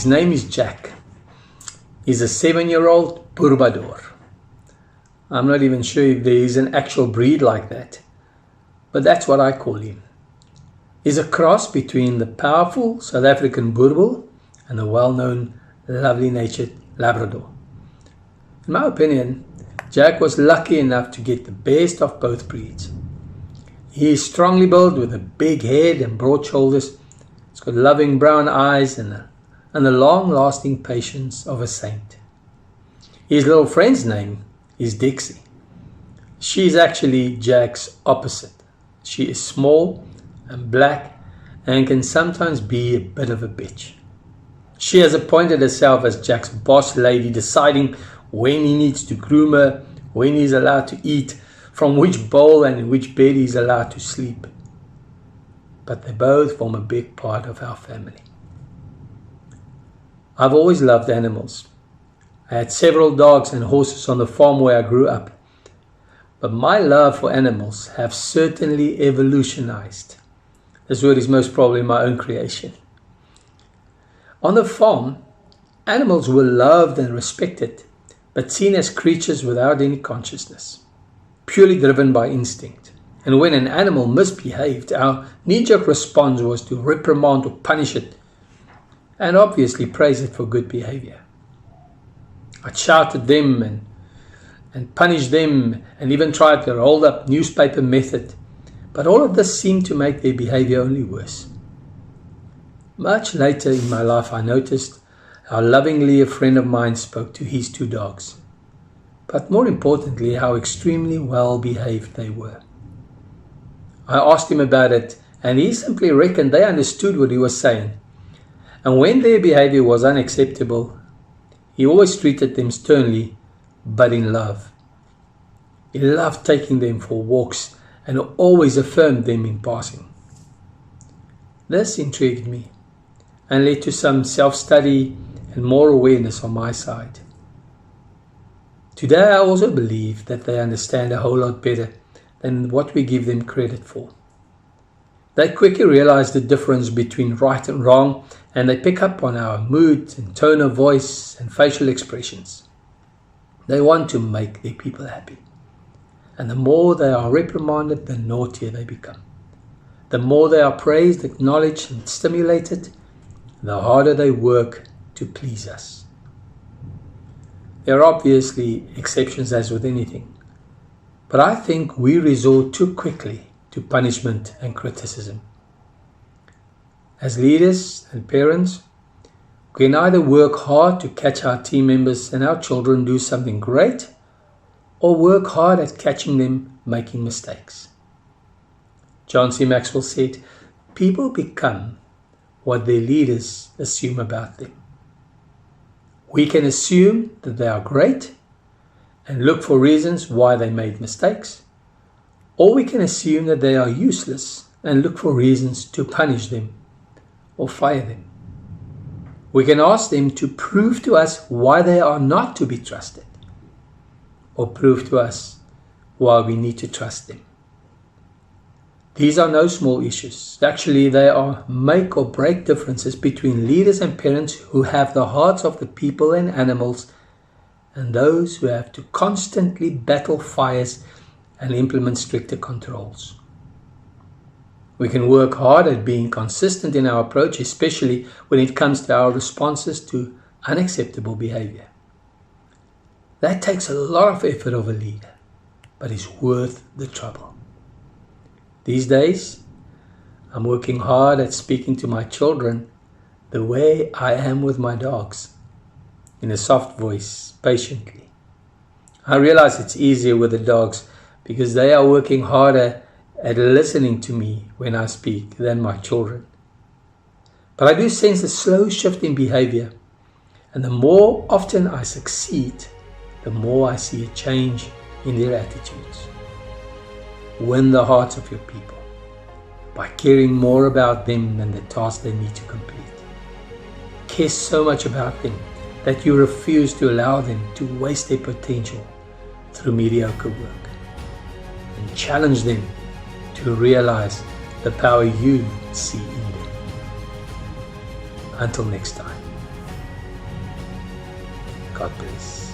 His name is Jack. He's a 7-year-old Bourbador. I'm not even sure if there is an actual breed like that, but that's what I call him. He's a cross between the powerful South African Boer Bull and the well-known, lovely-natured Labrador. In my opinion, Jack was lucky enough to get the best of both breeds. He is strongly built with a big head and broad shoulders. He's got loving brown eyes and the long-lasting patience of a saint. His little friend's name is Dixie. She is actually Jack's opposite. She is small and black and can sometimes be a bit of a bitch. She has appointed herself as Jack's boss lady, deciding when he needs to groom her, when he's allowed to eat, from which bowl and in which bed he's allowed to sleep. But they both form a big part of our family. I've always loved animals. I had several dogs and horses on the farm where I grew up. But my love for animals have certainly evolutionized. This word is most probably my own creation. On the farm, animals were loved and respected, but seen as creatures without any consciousness, purely driven by instinct. And when an animal misbehaved, our knee-jerk response was to reprimand or punish it, and obviously praise it for good behavior. I'd shout at them and punish them, and even tried the rolled-up newspaper method, but all of this seemed to make their behavior only worse. Much later in my life, I noticed how lovingly a friend of mine spoke to his 2 dogs, but more importantly, how extremely well behaved they were. I asked him about it, and he simply reckoned they understood what he was saying, and when their behavior was unacceptable, he always treated them sternly, but in love. He loved taking them for walks and always affirmed them in passing. This intrigued me and led to some self-study and more awareness on my side. Today I also believe that they understand a whole lot better than what we give them credit for. They quickly realize the difference between right and wrong, and they pick up on our mood and tone of voice and facial expressions. They want to make their people happy. And the more they are reprimanded, the naughtier they become. The more they are praised, acknowledged, and stimulated, the harder they work to please us. There are obviously exceptions as with anything, but I think we resort too quickly to punishment and criticism. As leaders and parents, we can either work hard to catch our team members and our children do something great, or work hard at catching them making mistakes. John C. Maxwell said, "People become what their leaders assume about them." We can assume that they are great and look for reasons why they made mistakes, or we can assume that they are useless and look for reasons to punish them or fire them. We can ask them to prove to us why they are not to be trusted, or prove to us why we need to trust them. These are no small issues. Actually, they are make or break differences between leaders and parents who have the hearts of the people and animals, and those who have to constantly battle fires and implement stricter controls. We can work hard at being consistent in our approach, especially when it comes to our responses to unacceptable behavior. That takes a lot of effort of a leader, but is worth the trouble. These days, I'm working hard at speaking to my children the way I am with my dogs, in a soft voice, patiently. I realize it's easier with the dogs because they are working harder at listening to me when I speak than my children. But I do sense a slow shift in behavior, and the more often I succeed, the more I see a change in their attitudes. Win the hearts of your people by caring more about them than the task they need to complete. Care so much about them that you refuse to allow them to waste their potential through mediocre work. And challenge them to realize the power you see in them. Until next time, God bless.